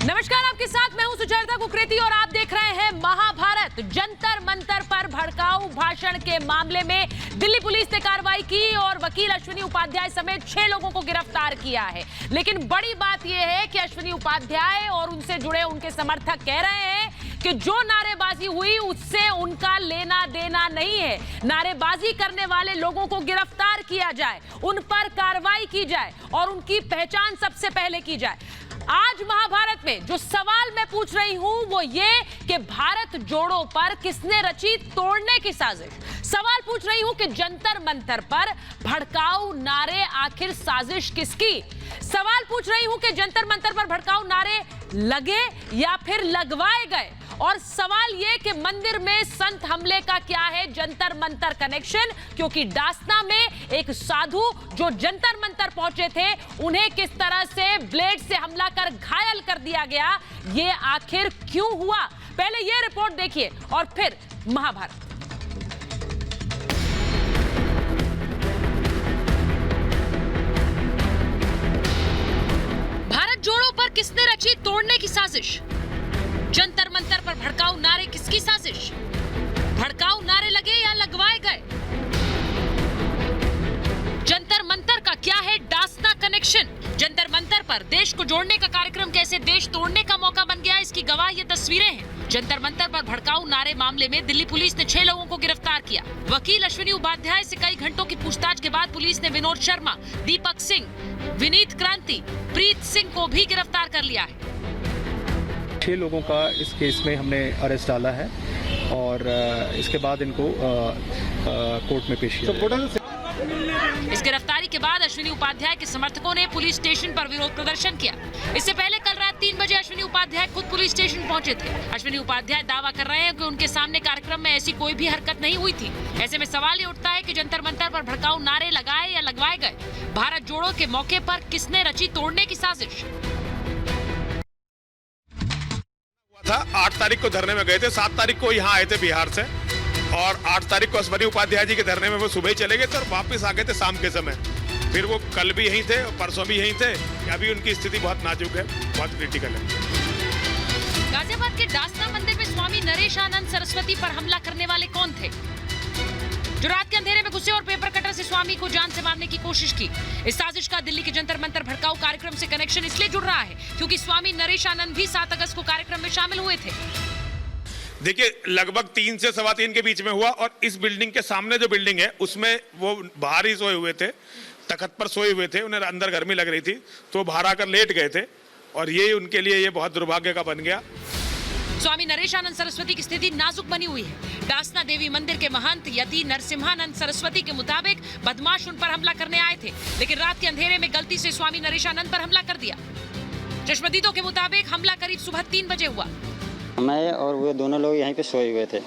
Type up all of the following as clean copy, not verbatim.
नमस्कार, आपके साथ मैं हूं सुचरिता कुकरेती और आप देख रहे हैं महाभारत। जंतर मंतर पर भड़काऊ भाषण के मामले में दिल्ली पुलिस ने कार्रवाई की और वकील अश्विनी उपाध्याय समेत 6 लोगों को गिरफ्तार किया है। लेकिन बड़ी बात यह है कि अश्विनी उपाध्याय और उनसे जुड़े उनके समर्थक कह रहे हैं कि जो नारेबाजी हुई उससे उनका लेना देना नहीं है। नारेबाजी करने वाले लोगों को गिरफ्तार किया जाए, उन पर कार्रवाई की जाए और उनकी पहचान सबसे पहले की जाए। आज महाभारत में जो सवाल मैं पूछ रही हूं वो ये कि भारत जोड़ो पर किसने रची तोड़ने की साजिश। सवाल पूछ रही हूं कि जंतर मंतर पर भड़काऊ नारे आखिर साजिश किसकी। सवाल पूछ रही हूं कि जंतर मंतर पर भड़काऊ नारे लगे या फिर लगवाए गए। और सवाल यह कि मंदिर में संत हमले का क्या है जंतर मंतर कनेक्शन, क्योंकि डासना में एक साधु जो जंतर मंतर पहुंचे थे उन्हें किस तरह से ब्लेड से हमला कर घायल कर दिया गया, ये आखिर क्यों हुआ। पहले यह रिपोर्ट देखिए और फिर महाभारत। भारत जोड़ो पर किसने रची तोड़ने की साजिश। जंतर मंतर पर भड़काऊ नारे किसकी साजिश। भड़काऊ नारे लगे या लगवाए गए। जंतर मंतर का क्या है डासना कनेक्शन। जंतर मंतर पर देश को जोड़ने का कार्यक्रम कैसे देश तोड़ने का मौका बन गया, इसकी गवाह ये तस्वीरें हैं। जंतर मंतर पर भड़काऊ नारे मामले में दिल्ली पुलिस ने 6 लोगों को गिरफ्तार किया। वकील अश्विनी उपाध्याय से कई घंटों की पूछताछ के बाद पुलिस ने विनोद शर्मा, दीपक सिंह, विनीत क्रांति, प्रीत सिंह को भी गिरफ्तार कर लिया है। 6 लोगों का इस केस में हमने अरेस्ट डाला है और इसके बाद इनको कोर्ट में पेश किया। इस गिरफ्तारी के बाद अश्विनी उपाध्याय के समर्थकों ने पुलिस स्टेशन पर विरोध प्रदर्शन किया। इससे पहले कल रात 3 बजे अश्विनी उपाध्याय खुद पुलिस स्टेशन पहुंचे थे। अश्विनी उपाध्याय दावा कर रहे हैं कि उनके सामने कार्यक्रम में ऐसी कोई भी हरकत नहीं हुई थी। ऐसे में सवाल ये उठता है कि जंतर मंतर पर भड़काऊ नारे लगाए या लगवाए गए। भारत जोड़ो के मौके पर किसने रची तोड़ने की साजिश। 8 तारीख को धरने में गए थे, 7 तारीख को यहाँ आए थे बिहार से और 8 तारीख को अश्विनी उपाध्याय जी के धरने में वो सुबह ही चले गए थे और वापस आ गए थे शाम के समय। फिर वो कल भी यहीं थे और परसों भी यहीं थे। अभी उनकी स्थिति बहुत नाजुक है, बहुत क्रिटिकल है। गाजियाबाद के डासना मंदिर में स्वामी नरेशानंद सरस्वती पर हमला करने वाले कौन थे, जो रात के अंधेरे में घुसे और पेपर कटर से स्वामी को जान से मारने की कोशिश की। इस साजिश का दिल्ली के जंतर मंतर भड़काऊ कार्यक्रम से कनेक्शन इसलिए जुड़ रहा है क्योंकि स्वामी नरेशानंद भी 7 अगस्त को कार्यक्रम में शामिल हुए थे। देखिए, लगभग 3 से 3:15 के बीच में हुआ और इस बिल्डिंग के सामने जो बिल्डिंग है उसमें वो बाहर ही सोए हुए थे, तख्त पर सोए हुए थे। उन्हें अंदर गर्मी लग रही थी तो बाहर आकर लेट गए थे और ये उनके लिए ये बहुत दुर्भाग्य का बन गया। स्वामी नरेशानंद सरस्वती की स्थिति नाजुक बनी हुई है। डासना देवी मंदिर के महंत यति नरसिम्हानंद सरस्वती के मुताबिक बदमाश उन पर हमला करने आए थे, लेकिन रात के अंधेरे में गलती से स्वामी नरेशानंद पर हमला कर दिया। चश्मदीदों के मुताबिक हमला करीब सुबह 3 बजे हुआ। मैं और वो दोनों लोग यहीं पे सोए हुए थे।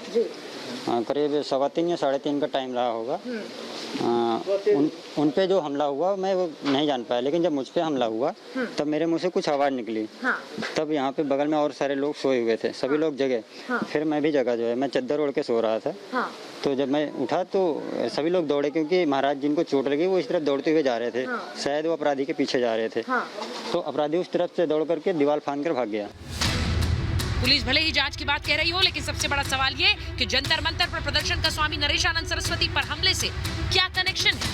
करीब 3:15 या 3:30 का टाइम रहा होगा। उन पे जो हमला हुआ मैं वो नहीं जान पाया, लेकिन जब मुझ पे हमला हुआ तब मेरे मुंह से कुछ आवाज़ निकली। तब यहाँ पे बगल में और सारे लोग सोए हुए थे, सभी लोग जगे। फिर मैं भी जगा, जो है मैं चद्दर ओढ़ के सो रहा था। तो जब मैं उठा तो सभी लोग दौड़े, क्योंकि महाराज जिनको चोट लगी वो इस तरफ दौड़ते हुए जा रहे थे। शायद वो अपराधी के पीछे जा रहे थे। तो अपराधी उस तरफ से दौड़ करके दीवार फांद कर भाग गया। पुलिस भले ही जांच की बात कह रही हो, लेकिन सबसे बड़ा सवाल ये कि जंतर मंतर पर प्रदर्शन का स्वामी नरेशानंद सरस्वती पर हमले से क्या कनेक्शन है।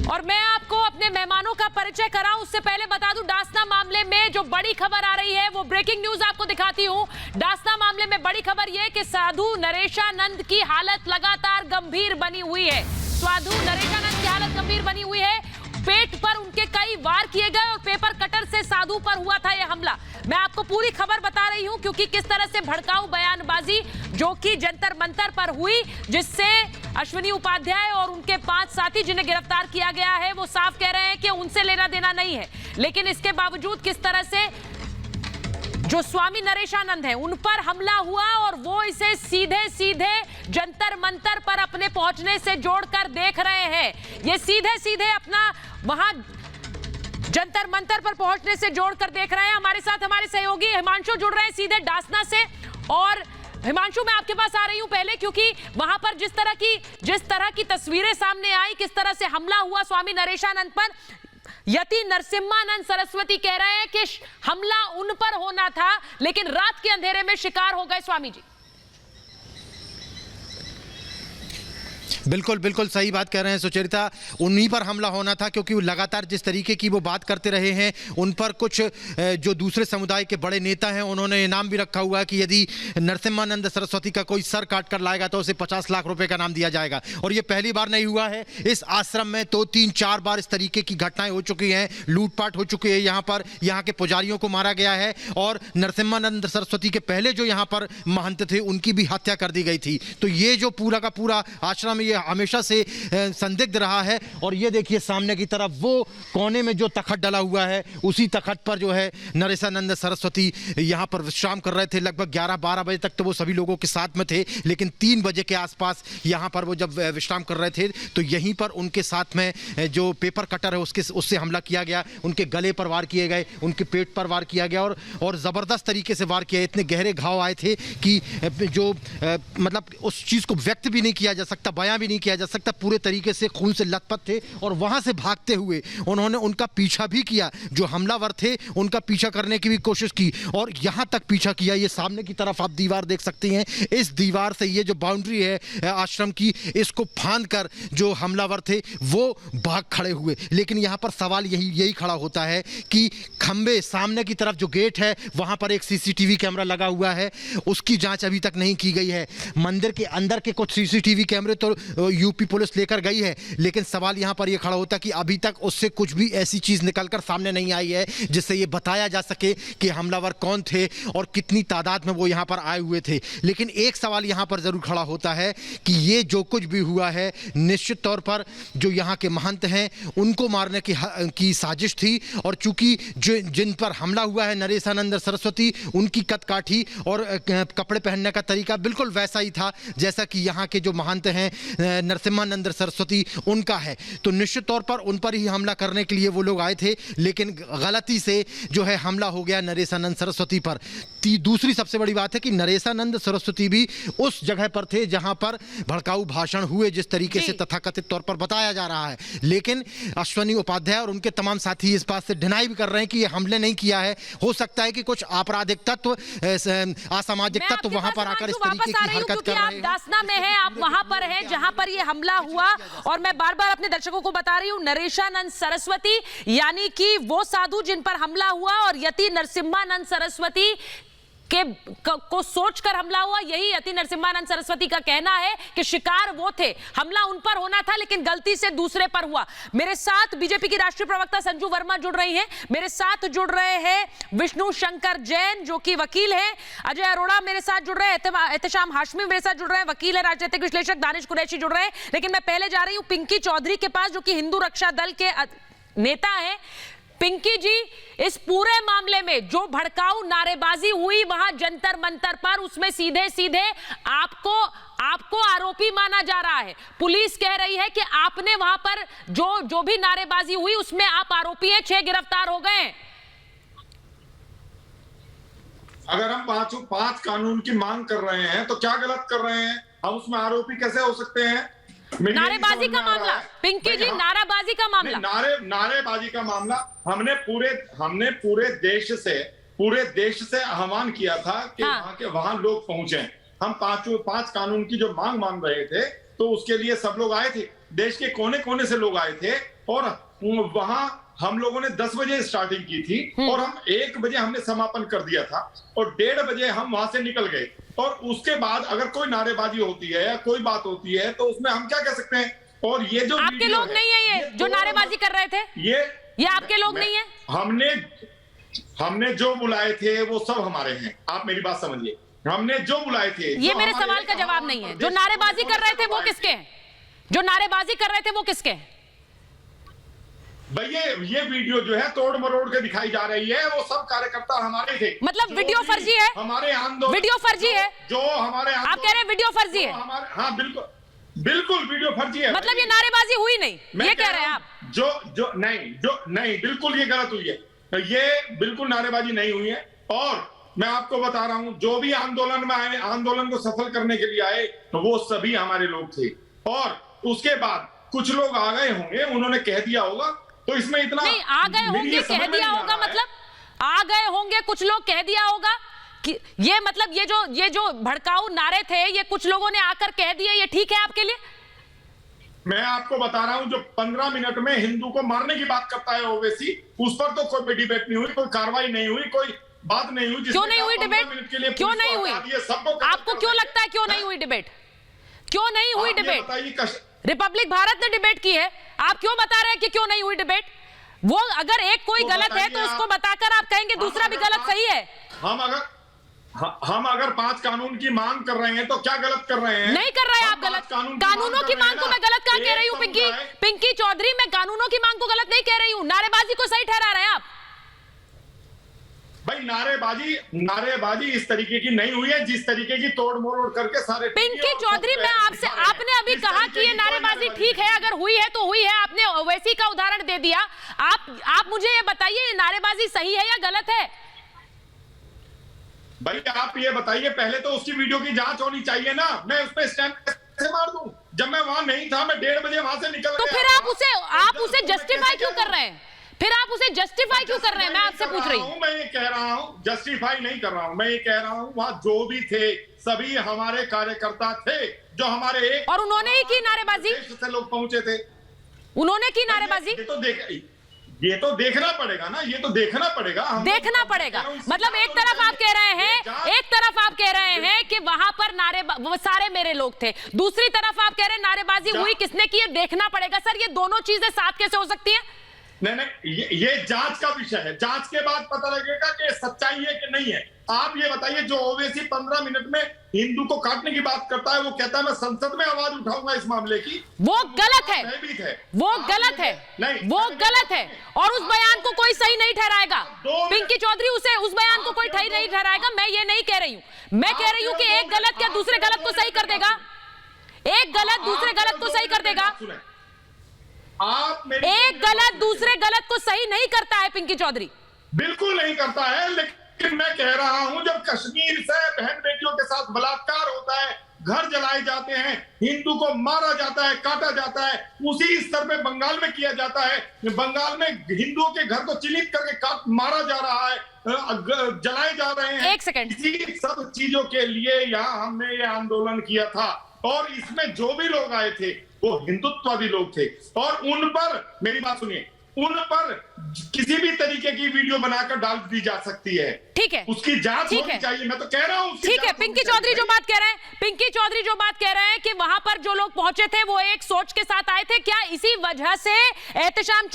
और मैं आपको अपने मेहमानों का परिचय कराऊं उससे पहले बता दूं, डासना मामले में जो बड़ी खबर आ रही है वो ब्रेकिंग न्यूज आपको दिखाती हूं। डासना मामले में बड़ी खबर यह कि साधु नरेशानंद की हालत लगातार गंभीर बनी हुई है। साधु नरेशानंद की हालत गंभीर बनी हुई है। पेट पर उनके कई वार किए गए और पेपर कटर से साधु पर हुआ था यह हमला। मैं आपको पूरी खबर बता रही हूं क्योंकि किस तरह से भड़काऊ बयानबाजी जो कि जंतर मंतर पर हुई, जिससे अश्विनी उपाध्याय और उनके 5 साथी जिन्हें गिरफ्तार किया गया है वो साफ कह रहे हैं कि उनसे लेना देना नहीं है। लेकिन इसके बावजूद किस तरह से जो स्वामी नरेशानंद है उन पर हमला हुआ और वो इसे सीधे सीधे जंतर मंतर पर अपने पहुंचने से जोड़कर देख रहे हैं। ये सीधे सीधे अपना वहां जंतर मंतर पर पहुंचने से जोड़कर देख रहे हैं। हमारे साथ हमारे सहयोगी हिमांशु जुड़ रहे हैं सीधे डासना से और हिमांशु, मैं आपके पास आ रही हूं पहले, क्योंकि वहां पर जिस तरह की तस्वीरें सामने आई, किस तरह से हमला हुआ स्वामी नरेशानंद पर, यति नरसिम्हानंद सरस्वती कह रहे हैं कि हमला उन पर होना था, लेकिन रात के अंधेरे में शिकार हो गए स्वामी जी। बिल्कुल बिल्कुल सही बात कह रहे हैं सुचरिता, उन्हीं पर हमला होना था, क्योंकि वो लगातार जिस तरीके की वो बात करते रहे हैं, उन पर कुछ जो दूसरे समुदाय के बड़े नेता हैं उन्होंने इनाम भी रखा हुआ है कि यदि नरसिम्हानंद सरस्वती का कोई सर काट कर लाएगा तो उसे 50 लाख रुपए का नाम दिया जाएगा। और ये पहली बार नहीं हुआ है, इस आश्रम में तो 3-4 बार इस तरीके की घटनाएं हो चुकी हैं, लूटपाट हो चुकी है, यहाँ पर यहाँ के पुजारियों को मारा गया है, और नरसिम्हानंद सरस्वती के पहले जो यहाँ पर महंत थे उनकी भी हत्या कर दी गई थी। तो ये जो पूरा का पूरा आश्रम ये हमेशा से संदिग्ध रहा है। और ये देखिए सामने की तरफ वो कोने में जो तखत डला हुआ है, उसी तखत पर जो है नरेशानंद सरस्वती यहाँ पर विश्राम कर रहे थे। लगभग 11-12 बजे तक तो वो सभी लोगों के साथ में थे, लेकिन 3 बजे के आसपास यहाँ पर वो जब विश्राम कर रहे थे तो यहीं पर उनके साथ में जो पेपर कटर है उससे हमला किया गया, उनके गले पर वार किए गए, उनके पेट पर वार किया गया और ज़बरदस्त तरीके से वार किया। इतने गहरे घाव आए थे कि जो मतलब उस चीज़ को व्यक्त भी नहीं किया जा सकता, बयां भी नहीं किया जा सकता, पूरे तरीके से खून से लथपथ थे। और वहां से भागते हुए उन्होंने उनका पीछा भी किया, जो हमलावर थे उनका पीछा करने की भी कोशिश की और यहां तक पीछा किया। ये सामने की तरफ आप दीवार देख सकते हैं, इस दीवार से ये जो बाउंड्री है आश्रम की, इसको फांद कर जो हमलावर थे वो भाग खड़े हुए। लेकिन यहां पर सवाल यही खड़ा होता है कि खंबे सामने की तरफ जो गेट है वहां पर एक सीसीटीवी कैमरा लगा हुआ है, उसकी जांच अभी तक नहीं की गई है। मंदिर के अंदर के कुछ सीसीटीवी कैमरे तो यूपी पुलिस लेकर गई है, लेकिन सवाल यहां पर यह खड़ा होता है कि अभी तक उससे कुछ भी ऐसी चीज निकलकर सामने नहीं आई है जिससे यह बताया जा सके कि हमलावर कौन थे और कितनी तादाद में वो यहां पर आए हुए थे। लेकिन एक सवाल यहां पर जरूर खड़ा होता है कि ये जो कुछ भी हुआ है निश्चित तौर पर जो यहां के महंत हैं उनको मारने की साजिश थी। और चूंकि जिन पर हमला हुआ है नरेशानंद सरस्वती, उनकी कदकाठी और कपड़े पहनने का तरीका बिल्कुल वैसा ही था जैसा कि यहाँ के जो महंत हैं नरसिम्हानंद सरस्वती उनका है। तो निश्चित तौर पर उन पर ही हमला करने के लिए वो लोग आए थे, लेकिन गलती से जो है हमला हो गया नरेशानंद सरस्वती पर। दूसरी सबसे बड़ी बात है कि नरेशानंद सरस्वती भी उस जगह पर थे जहां पर भड़काऊ भाषण हुए, जिस तरीके से तथाकथित तौर पर बताया जा रहा है। लेकिन अश्वनी उपाध्याय और उनके तमाम साथी इस बात से डिनाई भी कर रहे हैं कि ये हमले नहीं किया है। हो सकता है कि कुछ आपराधिक तत्व, असामाजिक तत्व वहां पर आकर इस तरीके की हरकत कर रहे हैं। आप दासना में हैं, आप वहां पर हैं जहां पर ये हमला हुआ। और मैं बार बार अपने दर्शकों को बता रही हूं, नरेशानंद सरस्वती यानी कि वो साधु जिन पर हमला हुआ और यति नरसिम्हानंद सरस्वती को सोचकर हमला हुआ। यही यति नरसिम्हानंद सरस्वती का कहना है कि शिकार वो थे, हमला उन पर होना था लेकिन गलती से दूसरे पर हुआ। मेरे साथ बीजेपी की राष्ट्रीय प्रवक्ता संजू वर्मा जुड़ रही हैं, मेरे साथ जुड़ रहे हैं विष्णु शंकर जैन जो कि वकील हैं, अजय अरोड़ा मेरे साथ जुड़ रहे हैं, एहतशाम हाशमी मेरे साथ जुड़ रहे हैं, वकील है, राजनीतिक विश्लेषक दानिश कुरैशी जुड़ रहे हैं। लेकिन मैं पहले जा रही हूं पिंकी चौधरी के पास जो कि हिंदू रक्षा दल के नेता है। पिंकी जी, इस पूरे मामले में जो भड़काऊ नारेबाजी हुई वहां जंतर मंतर पर, उसमें सीधे सीधे आपको आरोपी माना जा रहा है। पुलिस कह रही है कि आपने वहां पर जो भी नारेबाजी हुई उसमें आप आरोपी हैं, 6 गिरफ्तार हो गए। अगर हम 5 कानून की मांग कर रहे हैं तो क्या गलत कर रहे हैं? हम उसमें आरोपी कैसे हो सकते हैं? नारेबाजी का मामला, पिंकी जी, नारेबाजी का मामला, नारेबाजी का मामला हमने पूरे देश से आह्वान किया था कि वहां लोग पहुंचे। हम 5 कानून की जो मांग रहे थे तो उसके लिए सब लोग आए थे, देश के कोने कोने से लोग आए थे। और वहां हम लोगों ने 10 बजे स्टार्टिंग की थी और हम 1 बजे हमने समापन कर दिया था और 1:30 बजे हम वहां से निकल गए। और उसके बाद अगर कोई नारेबाजी होती है या कोई बात होती है तो उसमें हम क्या कह सकते हैं? और ये जो आपके लोग नहीं है, ये जो नारेबाजी कर रहे थे, ये आपके लोग नहीं है। हमने जो बुलाए थे वो सब हमारे हैं, आप मेरी बात समझिए। हमने जो बुलाए थे, ये मेरे सवाल का जवाब नहीं है। जो नारेबाजी कर रहे थे वो किसके हैं? जो नारेबाजी कर रहे थे वो किसके हैं? भाई ये वीडियो जो है तोड़ मरोड़ के दिखाई जा रही है, वो सब कार्यकर्ता हमारे थे। मतलब वीडियो फर्जी है? हमारे आंदोलन वीडियो फर्जी है जो हमारे आप कह रहे हैं वीडियो फर्जी है? हाँ बिल्कुल वीडियो फर्जी है। मतलब ये नारेबाजी हुई नहीं, ये कह रहे हैं आप? नहीं बिल्कुल ये गलत हुई है। ये बिल्कुल नारेबाजी नहीं हुई है। और मैं आपको बता रहा हूं, जो भी आंदोलन में आए, आंदोलन को सफल करने के लिए आए, तो वो सभी हमारे लोग थे। और उसके बाद कुछ लोग आ गए होंगे, उन्होंने कह दिया होगा, तो इसमें इतना नहीं, आ गए होंगे कह दिया होगा, मतलब आ गए होंगे कुछ लोग कह दिया होगा कि ये मतलब ये जो भड़काऊ नारे थे ये कुछ लोगों ने आकर कह दिए, ये ठीक है आपके लिए? मैं आपको बता रहा हूं, जो 15 मिनट में हिंदू को मारने की बात करता है ओवैसी, उस पर तो कोई डिबेट नहीं हुई, कोई कार्रवाई नहीं हुई, कोई बात नहीं हुई। क्यों नहीं हुई डिबेट? क्यों नहीं हुई? आपको क्यों लगता है क्यों नहीं हुई डिबेट? क्यों नहीं हुई डिबेट? रिपब्लिक भारत ने डिबेट की है, आप क्यों बता रहे हैं कि क्यों नहीं हुई डिबेट? वो अगर एक कोई गलत है तो उसको बताकर आप कहेंगे दूसरा भी गलत सही है। हम अगर 5 कानून की मांग कर रहे हैं तो क्या गलत कर रहे हैं? नहीं कर रहे हैं आप गलत। कानूनों की मांग को मैं गलत कहां कह रही हूं? पिंकी चौधरी, मैं कानूनों की मांग को गलत नहीं कह रही हूं, नारेबाजी को सही ठहरा रहे हैं आप। भाई नारेबाजी इस तरीके की नहीं हुई है जिस तरीके की तोड़ मोड़ करके सारे। पिंकी चौधरी, मैं आपसे, आपने अभी कहा कि ये नारेबाजी ठीक है, अगर हुई है तो हुई है, आपने ओवैसी का उदाहरण दे दिया। आप मुझे ये बताइए, ये नारेबाजी सही है या गलत है? भाई आप ये बताइए, पहले तो उसकी वीडियो की जांच होनी चाहिए ना। मैं उस पर स्टैंप कैसे मार दूं जब मैं वहां नहीं था? मैं 1:30 बजे वहां से निकल गया। तो फिर आप उसे जस्टिफाई क्यों कर रहे हैं? फिर आप उसे जस्टिफाई क्यों कर रहे हैं? मैं आपसे पूछ रही हूं। मैं ये कह रहा हूं, जस्टिफाई नहीं कर रहा हूं, मैं ये कह रहा हूं वहां जो भी थे सभी हमारे कार्यकर्ता थे, जो हमारे और उन्होंने ही की नारेबाजी। से लोग पहुंचे थे, उन्होंने की नारेबाजी। ये तो देखना पड़ेगा ना, ये तो देखना पड़ेगा। देखना पड़ेगा मतलब एक तरफ आप कह रहे हैं कि वहां पर सारे मेरे लोग थे, दूसरी तरफ आप कह रहे हैं नारेबाजी हुई किसने की, ये देखना पड़ेगा। सर, ये दोनों चीजें साथ कैसे हो सकती है? नहीं, ये जांच का विषय है, जांच के बाद पता लगेगा कि सच्चाई है कि नहीं है। आप ये बताइए, जो ओवैसी 15 मिनट में हिंदू को काटने की बात करता है, वो कहता है मैं संसद में आवाज उठाऊंगा इस मामले की, वो गलत है, वो गलत है, वो गलत है, और उस बयान को कोई सही नहीं ठहराएगा। पिंकी चौधरी, उस बयान को कोई सही नहीं ठहराएगा। मैं ये नहीं कह रही हूँ, मैं कह रही हूँ कि एक गलत क्या दूसरे गलत को सही कर देगा? एक गलत दूसरे गलत को सही कर देगा? एक गलत दूसरे गलत को सही नहीं करता है पिंकी चौधरी, बिल्कुल नहीं करता है। लेकिन मैं कह रहा हूं, जब कश्मीर से बहन बेटियों के साथ बलात्कार होता है, घर जलाए जाते हैं, हिंदू को मारा जाता है, काटा जाता है, उसी स्तर पे बंगाल में किया जाता है। बंगाल में हिंदुओं के घर को चिन्हित करके मारा जा रहा है, जलाए जा रहे हैं। एक सेकंड, इसी सब चीजों के लिए यहाँ हमने ये आंदोलन किया था, और इसमें जो भी लोग आए थे वो हिंदुत्ववादी लोग थे, और उन पर, मेरी बात सुनिए, उन पर किसी भी तरीके की वीडियो बनाकर डाल दी जा सकती है। ठीक है, उसकी जांच होनी चाहिए, मैं तो कह रहा हूं। ठीक है, पिंकी चौधरी जो बात कह रहे हैं कि वहां पर जो लोग पहुंचे थे वो एक सोच के साथ आए थे, क्या इसी वजह से एहतेशाम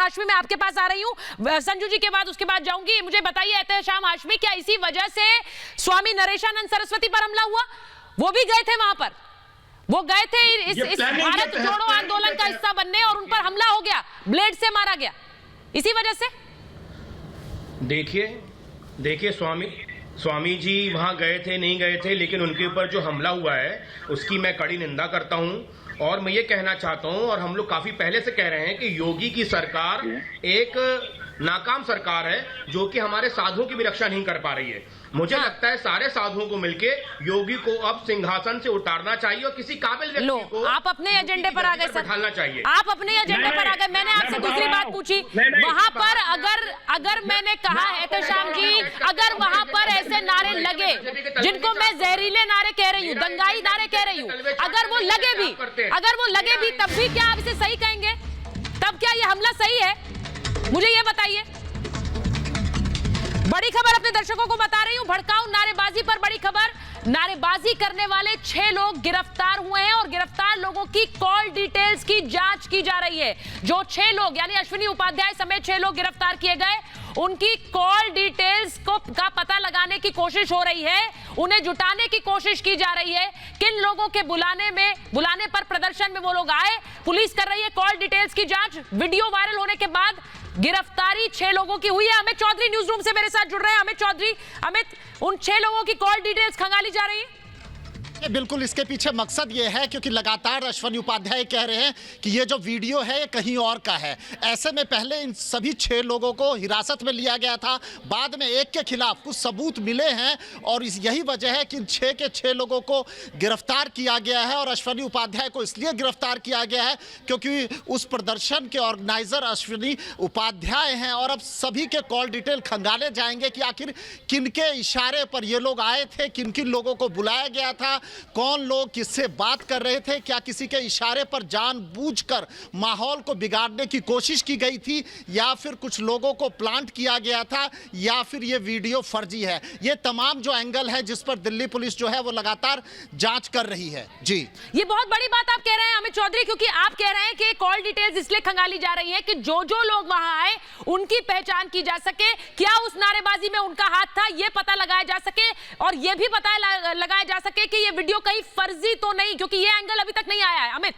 हाशमी, मैं आपके पास आ रही हूं संजू जी के बाद, उसके बाद जाऊंगी। मुझे बताइए एहतेशाम हाशमी, क्या इसी वजह से स्वामी नरेशानंद सरस्वती पर हमला हुआ? वो भी गए थे वहां पर, वो गए थे इस भारत जोड़ो आंदोलन का हिस्सा बनने, और उन पर हमला हो गया, ब्लेड से मारा गया, इसी वजह से? देखिए स्वामी जी वहां गए थे, नहीं गए थे, लेकिन उनके ऊपर जो हमला हुआ है उसकी मैं कड़ी निंदा करता हूं। और मैं ये कहना चाहता हूं, और हम लोग काफी पहले से कह रहे हैं कि योगी की सरकार एक नाकाम सरकार है जो कि हमारे साधुओं की भी रक्षा नहीं कर पा रही है। मुझे लगता है सारे साधुओं को मिलके योगी को अब सिंहासन से उतारना चाहिए, और किसी काबिल व्यक्ति को आप अपने एजेंडे पर आ गए सर, बैठाना चाहिए। आप अपने एजेंडे पर आ गए। मैंने आपसे दूसरी बात पूछी, वहां पर अगर मैंने कहा एहतेशाम जी, अगर वहां पर ऐसे नारे लगे जिनको मैं जहरीले नारे कह रही हूँ, दंगाई नारे कह रही हूँ, अगर वो लगे भी तब भी क्या आप इसे सही कहेंगे? तब क्या ये हमला सही है? मुझे ये बताइए। बड़ी खबर अपने दर्शकों को बता रही हूं, भड़काऊ नारेबाजी पर बड़ी खबर। नारेबाजी करने वाले 6 लोग गिरफ्तार हुए हैं, और गिरफ्तार लोगों की कॉल डिटेल्स की जांच की जा रही है। जो 6 लोग यानी अश्विनी उपाध्याय समेत 6 लोग गिरफ्तार किए गए, उनकी कॉल डिटेल्स का पता लगाने की कोशिश हो रही है, उन्हें जुटाने की कोशिश की जा रही है। किन लोगों के बुलाने पर प्रदर्शन में वो लोग आए, पुलिस कर रही है कॉल डिटेल्स की जांच। वीडियो वायरल होने के बाद गिरफ्तारी 6 लोगों की हुई है। अमित चौधरी न्यूज रूम से मेरे साथ जुड़ रहे हैं। अमित चौधरी, उन 6 लोगों की कॉल डिटेल्स खंगाली जा रही है। बिल्कुल इसके पीछे मकसद ये है क्योंकि लगातार अश्विनी उपाध्याय कह रहे हैं कि ये जो वीडियो है ये कहीं और का है। ऐसे में पहले इन सभी 6 लोगों को हिरासत में लिया गया था, बाद में एक के खिलाफ कुछ सबूत मिले हैं और यही वजह है कि इन 6 के 6 लोगों को गिरफ्तार किया गया है। और अश्विनी उपाध्याय को इसलिए गिरफ्तार किया गया है क्योंकि उस प्रदर्शन के ऑर्गेनाइजर अश्विनी उपाध्याय हैं और अब सभी के कॉल डिटेल खंगाले जाएंगे कि आखिर किनके इशारे पर ये लोग आए थे, किन किन लोगों को बुलाया गया था, कौन लोग किससे बात कर रहे थे, क्या किसी के इशारे पर जानबूझकर माहौल को बिगाड़ने की कोशिश की गई थी या फिर कुछ लोगों को प्लांट किया गया था या फिर ये वीडियो फर्जी है। ये तमाम जो एंगल है जिस पर दिल्ली पुलिस जो है वो लगातार जांच कर रही है। जी, ये बहुत बड़ी बात आप कह रहे हैं अमित चौधरी, क्योंकि आप कह रहे हैं कि कॉल डिटेल्स इसलिए खंगाली जा रही है कि जो जो लोग वहां आए उनकी पहचान की जा सके, क्या उस नारेबाजी में उनका हाथ था ये पता लगाया जा सके और ये भी पता लगाया जा सके कि ये वीडियो कहीं फर्जी तो नहीं, क्योंकि ये एंगल अभी तक नहीं आया है। अमित,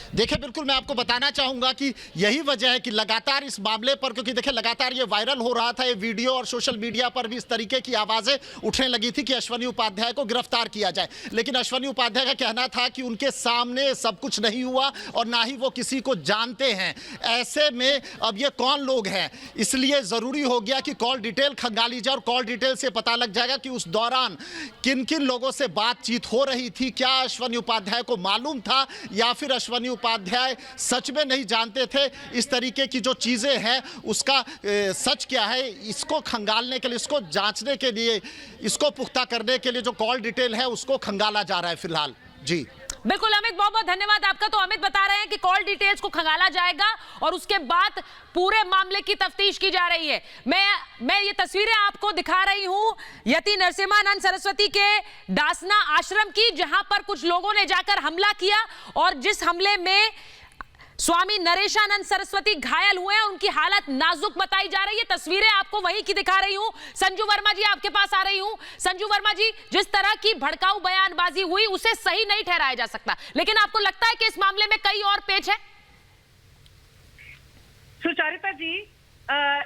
देखिए बिल्कुल मैं आपको बताना चाहूंगा कि यही वजह है कि लगातार इस मामले पर, क्योंकि देखिए लगातार ये वायरल हो रहा था ये वीडियो और सोशल मीडिया पर भी इस तरीके की आवाजें उठने लगी थी कि अश्विनी उपाध्याय को गिरफ्तार किया जाए, लेकिन अश्विनी उपाध्याय का कहना था कि उनके सामने सब कुछ नहीं हुआ और ना ही वो किसी को जानते हैं। ऐसे में अब ये कौन लोग हैं, इसलिए जरूरी हो गया कि कॉल डिटेल खंगाली जाए और कॉल डिटेल से पता लग जाएगा कि उस दौरान किन किन लोगों से बातचीत हो रही थी, क्या अश्विनी उपाध्याय को मालूम था या फिर अश्विनी उपाध्याय सच में नहीं जानते थे। इस तरीके की जो चीजें हैं उसका सच क्या है, इसको खंगालने के लिए, इसको जांचने के लिए, इसको पुख्ता करने के लिए जो कॉल डिटेल है उसको खंगाला जा रहा है फिलहाल। जी बिल्कुल अमित, बहुत बहुत धन्यवाद आपका। तो अमित बता रहे हैं कि कॉल डिटेल्स को खंगाला जाएगा और उसके बाद पूरे मामले की तफ्तीश की जा रही है। मैं ये तस्वीरें आपको दिखा रही हूं यति नरसिम्हानंद सरस्वती के दासना आश्रम की, जहां पर कुछ लोगों ने जाकर हमला किया और जिस हमले में स्वामी नरेशानंद सरस्वती घायल हुए हैं, उनकी हालत नाजुक बताई जा रही है। तस्वीरें आपको वहीं की दिखा रही हूं। संजू वर्मा जी आपके पास आ रही हूं। संजू वर्मा जी, जिस तरह की भड़काऊ बयानबाजी हुई उसे सही नहीं ठहराया जा सकता, लेकिन आपको लगता है कि इस मामले में कई और पेच है? सुचारिता जी,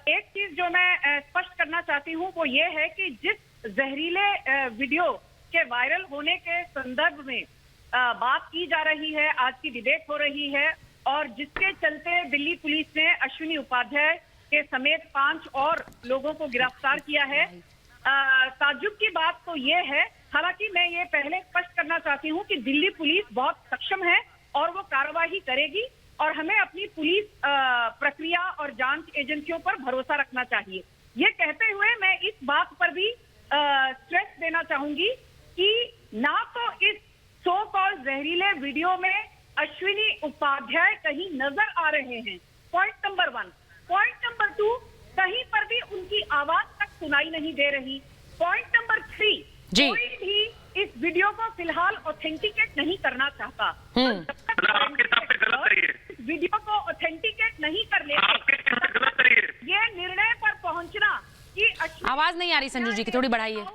एक चीज जो मैं स्पष्ट करना चाहती हूँ वो ये है कि जिस जहरीले वीडियो के वायरल होने के संदर्भ में बात की जा रही है, आज की डिबेट हो रही है और जिसके चलते दिल्ली पुलिस ने अश्विनी उपाध्याय के समेत 5 और लोगों को गिरफ्तार किया है। ताज्जुब की बात तो ये है, हालांकि मैं ये पहले स्पष्ट करना चाहती हूँ कि दिल्ली पुलिस बहुत सक्षम है और वो कार्रवाई करेगी और हमें अपनी पुलिस प्रक्रिया और जांच एजेंसियों पर भरोसा रखना चाहिए। ये कहते हुए मैं इस बात पर भी स्ट्रेस देना चाहूंगी कि ना तो इस सो कॉल जहरीले वीडियो में अश्विनी उपाध्याय कहीं नजर आ रहे हैं, पॉइंट नंबर 1। पॉइंट नंबर 2, कहीं पर भी उनकी आवाज तक सुनाई नहीं दे रही। पॉइंट नंबर 3, कोई भी इस वीडियो को फिलहाल ऑथेंटिकेट नहीं करना चाहता। इस वीडियो को ऑथेंटिकेट नहीं कर लेते, ये निर्णय पर पहुंचना कि आवाज नहीं आ रही संजू जी की, थोड़ी बढ़ाइए।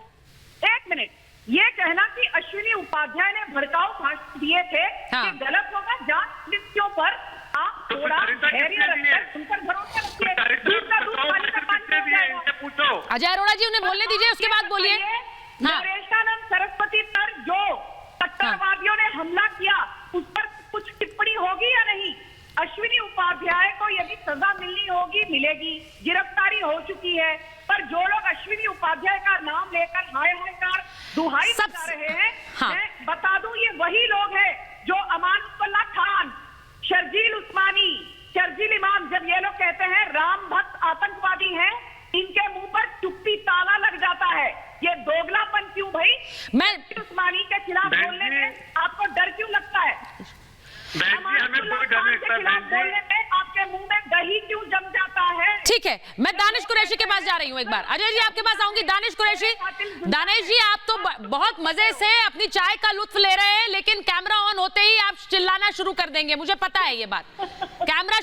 1 मिनट। ये कहना कि अश्विनी उपाध्याय ने भड़काऊ भाषण दिए थे कि गलत होगा, जांच नीतियों पर आप थोड़ा धैर्य रखकर उन पर भरोसा रखिए। अजय अरोड़ा जी, उन्हें बोलने दीजिए, उसके बाद बोलिए। नरेशानंद सरस्वती पर जो कट्टरवादियों ने हमला किया उस पर कुछ टिप्पणी होगी या नहीं? अश्विनी उपाध्याय को यदि सजा मिलनी होगी मिलेगी, गिरफ्तारी हो चुकी है, पर जो लोग अश्विनी उपाध्याय का नाम लेकर हाय हायकार दुहाई बजा रहे हैं, मैं बता दूं ये वही लोग हैं जो अमानुल्लाह खान, शर्जील उस्मानी, शर्जील इमाम, जब ये लोग कहते हैं राम भक्त आतंकवादी हैं, इनके मुंह पर चुप्पी ताला लग जाता है। ये दोगलापन क्यों भाई? मैं उस्मानी के खिलाफ बोलने में आपको डर क्यों लगता है? बोलने में आपके मुंह में दही क्यों जम जाता है? ठीक है, मैं दानिश कुरैशी के पास जा रही हूँ एक बार। अजय जी आपके पास आऊंगी। दानिश कुरैशी, दानिश जी आप तो बहुत मजे से अपनी चाय का लुत्फ ले रहे हैं, लेकिन कैमरा ऑन होते ही आप चिल्लाना शुरू कर देंगे, मुझे पता है ये बात। कैमरा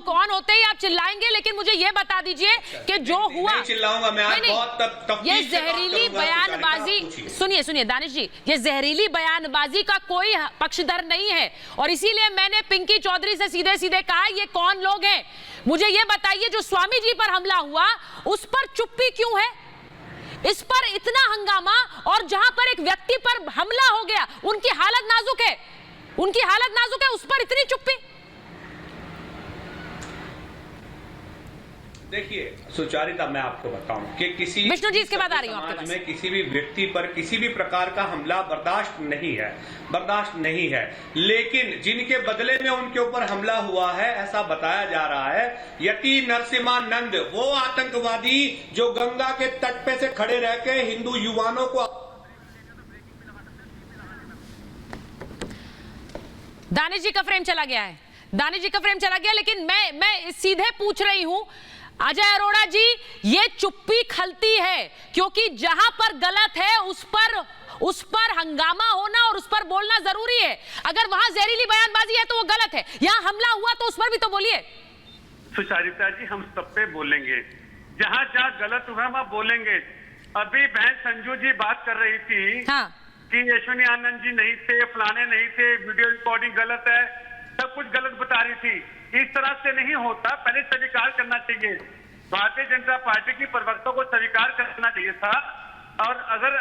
ऑन होते ही आप चिल्लाएंगे, लेकिन मुझे ये बता दीजिए कि जो हुआ, ये जहरीली बयानबाजी, सुनिए दानिश जी, ये जहरीली बयानबाजी का कोई पक्षधर नहीं है और इसीलिए मैंने पिंकी चौधरी से सीधे सीधे कहा ये कौन लोग हैं, मुझे ये बताइए जो स्वामी जी पर हमला हुआ उस पर चुप्पी क्यों है? इस पर इतना हंगामा, और जहां पर एक व्यक्ति पर हमला हो गया, उनकी हालत नाजुक है, उस पर इतनी चुप्पी। देखिए सुचारिता, मैं आपको बताऊं कि किसी विष्णु जी इसके बाद आ रही हूं आपके पास में किसी भी व्यक्ति पर किसी भी प्रकार का हमला बर्दाश्त नहीं है, लेकिन जिनके बदले में उनके ऊपर हमला हुआ है, ऐसा बताया जा रहा है यति नरसिम्हानंद, वो आतंकवादी जो गंगा के तट पे से खड़े रह के हिंदू युवाओं को। दानिश जी का फ्रेम चला गया, लेकिन मैं सीधे पूछ रही हूं अजय अरोड़ा जी, ये चुप्पी खलती है क्योंकि जहां पर गलत है उस पर हंगामा होना और उस पर बोलना जरूरी है। अगर वहां जहरीली बयानबाजी है तो वो गलत है, यहां हमला हुआ तो उस पर भी तो बोलिए। सुचारिता जी, हम सब पे बोलेंगे, जहां जहां गलत हुआ हम बोलेंगे। अभी बहन संजू जी बात कर रही थी कि अश्विनी आनंद जी नहीं थे, फलाने नहीं थे, वीडियो रिकॉर्डिंग गलत है, सब कुछ गलत बता रही थी। इस तरह से नहीं होता, पहले स्वीकार करना चाहिए। भारतीय जनता पार्टी की प्रवक्ता को स्वीकार करना चाहिए था। और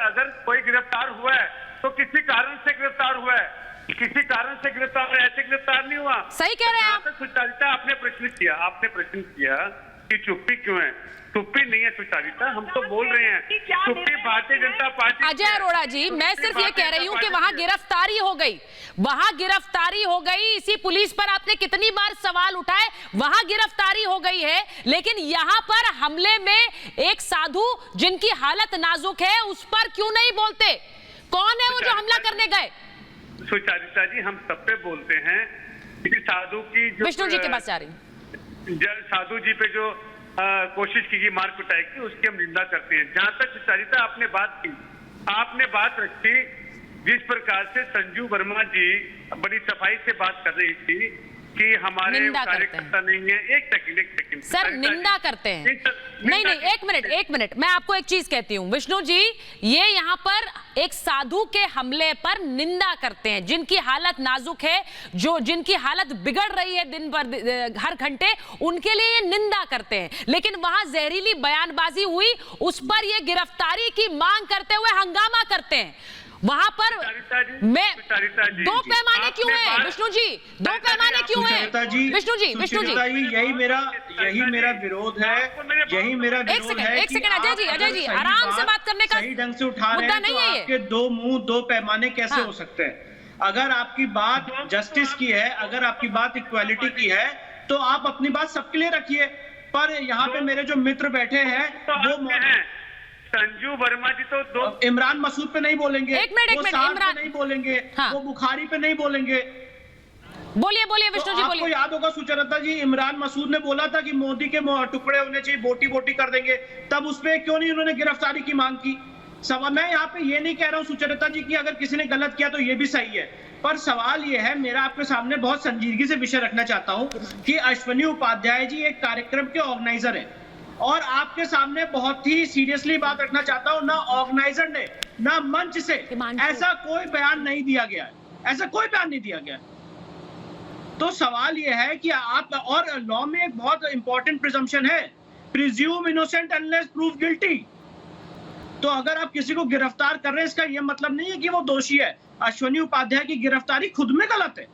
अगर कोई गिरफ्तार हुआ है तो किसी कारण से गिरफ्तार हुआ है, किसी कारण से गिरफ्तार, ऐसे गिरफ्तार नहीं हुआ। सही कह रहे हैं आप। सुचारिता, आपने प्रश्न किया कि चुप्पी क्यों है? चुप्पी नहीं है सुचारिता, हम तो बोल रहे हैं चुप्पी भारतीय जनता पार्टी। अजय अरोड़ा जी, मैं सिर्फ ये कह रही हूँ कि वहां गिरफ्तारी हो गई, इसी पुलिस पर आपने कितनी बार सवाल उठाए, वहां गिरफ्तारी हो गई है, लेकिन यहाँ पर हमले में एक साधु जिनकी हालत नाजुक है उस पर क्यों नहीं बोलते? कौन है वो जो हमला करने गए? सुचारिता जी, हम सब पे बोलते हैं कि साधु की जो विष्णु जी के पास जा रही, साधु जी पे जो कोशिश की मार कुटाई की, उसकी हम निंदा करते हैं। जहां तक सुचारिता आपने बात रखी, जिस प्रकार से संजू वर्मा जी बड़ी सफाई से बात कर रही थी कि हमारे कार्यकर्ता नहीं है। एक सेकंड सर, निंदा करते हैं। नहीं, एक मिनट, मैं आपको एक चीज कहती हूँ विष्णु जी, ये यहाँ पर एक साधु के हमले पर निंदा करते हैं, जिनकी हालत नाजुक है, जिनकी हालत बिगड़ रही है दिन भर हर घंटे, उनके लिए ये निंदा करते हैं। लेकिन वहां जहरीली बयानबाजी हुई, उस पर ये गिरफ्तारी की मांग करते हुए हंगामा करते हैं। वहां पर दो पैमाने क्यों हैं विष्णु जी? दो पैमाने क्यों हैं विष्णु जी? यही मेरा विरोध है, एक सेकंड अजय जी आराम से बात करने का सही ढंग से उठा रहे हैं तो आपके दो मुंह दो पैमाने कैसे हो सकते हैं? अगर आपकी बात जस्टिस की है, अगर आपकी बात इक्वालिटी की है, तो आप अपनी बात सबके लिए रखिए। पर यहाँ पे मेरे जो मित्र बैठे हैं वो संजू वर्मा जी तो इमरान मसूद पे नहीं बोलेंगे, एक मिनट, इमरान नहीं बोलेंगे, वो बुखारी पे नहीं बोलेंगे। बोलिए विष्णु जी, बोलिए। आपको याद होगा सुचरिता जी, इमरान मसूद ने बोला था कि मोदी के टुकड़े होने चाहिए, बोटी बोटी कर देंगे, तब उसपे क्यों नहीं उन्होंने गिरफ्तारी की मांग की? सवाल मैं यहाँ पे ये नहीं कह रहा हूँ सुचरिता जी कि अगर किसी ने गलत किया तो ये भी सही है, पर सवाल ये है, मेरा आपके सामने बहुत संजीदगी से विषय रखना चाहता हूँ कि अश्विनी उपाध्याय जी एक कार्यक्रम के ऑर्गेनाइजर है, और आपके सामने बहुत ही सीरियसली बात रखना चाहता हूं, ना ऑर्गेनाइजर ने ना मंच से ऐसा कोई बयान नहीं दिया गया। तो सवाल यह है कि आप, और लॉ में एक बहुत इंपॉर्टेंट प्रिजम्पशन है, presume innocent unless prove guilty. तो अगर आप किसी को गिरफ्तार कर रहे हैं, इसका यह मतलब नहीं है कि वो दोषी है। अश्विनी उपाध्याय की गिरफ्तारी खुद में गलत है,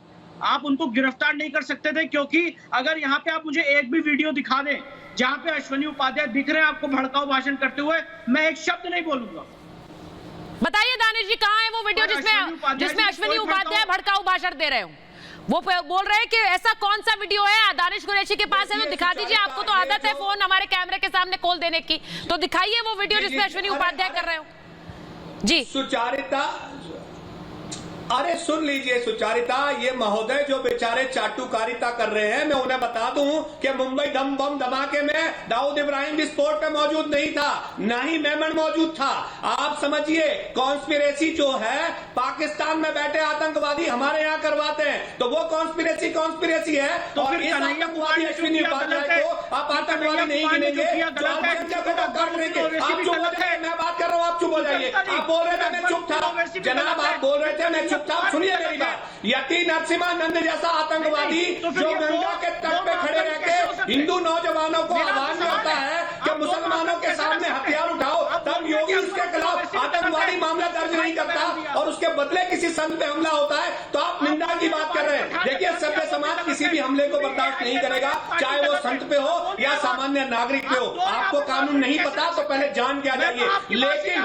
आप उनको गिरफ्तार नहीं कर सकते थे, क्योंकि अगर यहाँ पे आप मुझे एक भी वीडियो दिखा दें जहां पे अश्विनी उपाध्याय दिख रहे हैं आपको भड़काऊ भाषण करते हुए, मैं एक शब्द नहीं बोलूंगा। बताइए दानिश जी, कहां है वो वीडियो जिसमें अश्विनी उपाध्याय भड़काऊ भाषण दे रहे हो? वो बोल रहे हैं कि ऐसा कौन सा वीडियो है दानिश कुरैशी के पास है तो दिखा दीजिए। आपको तो आदत है फोन हमारे कैमरे के सामने खोल देने की, तो दिखाइए वो वीडियो जिसमें अश्विनी उपाध्याय कर रहे हो जी। सुचारिता, अरे सुन लीजिए सुचारिता, ये महोदय जो बेचारे चाटुकारिता कर रहे हैं, मैं उन्हें बता दूं कि मुंबई बम धमाके में दाऊद इब्राहिम भी स्पॉट पे मौजूद नहीं था, ना ही मेमन मौजूद था। आप समझिए, कॉन्स्पिरेसी जो है पाकिस्तान में बैठे आतंकवादी हमारे यहाँ करवाते हैं, तो वो कॉन्स्पिरेसी है। तो और इस आतंकवादी अश्विनी उपाध्याय को आप आतंकवादी नहीं गिनेंगे, मैं बात कर रहा हूँ, आप चुप हो जाइए। आप बोल रहे थे मैं चुप था, जनाब आप बोल रहे थे मैं चुप था, सुनिए मेरी बात। यति नरसिम्हानंद जैसा आतंकवादी जो गंगा के तट पे खड़े रह के हिंदू नौजवानों को आह्वान करता है कि मुसलमानों के सामने हथियार उठाओ, तब जब योगी उसके खिलाफ आतंकवादी मामला दर्ज नहीं करता और उसके बदले किसी संत पे हमला होता है तो आप निंदा की बात कर रहे हैं। देखिए, सभ्य समाज किसी भी हमले को बर्दाश्त नहीं करेगा, चाहे वो संत पे हो या सामान्य नागरिक पे हो। आपको कानून नहीं पता तो पहले जान के आ जाइए। लेकिन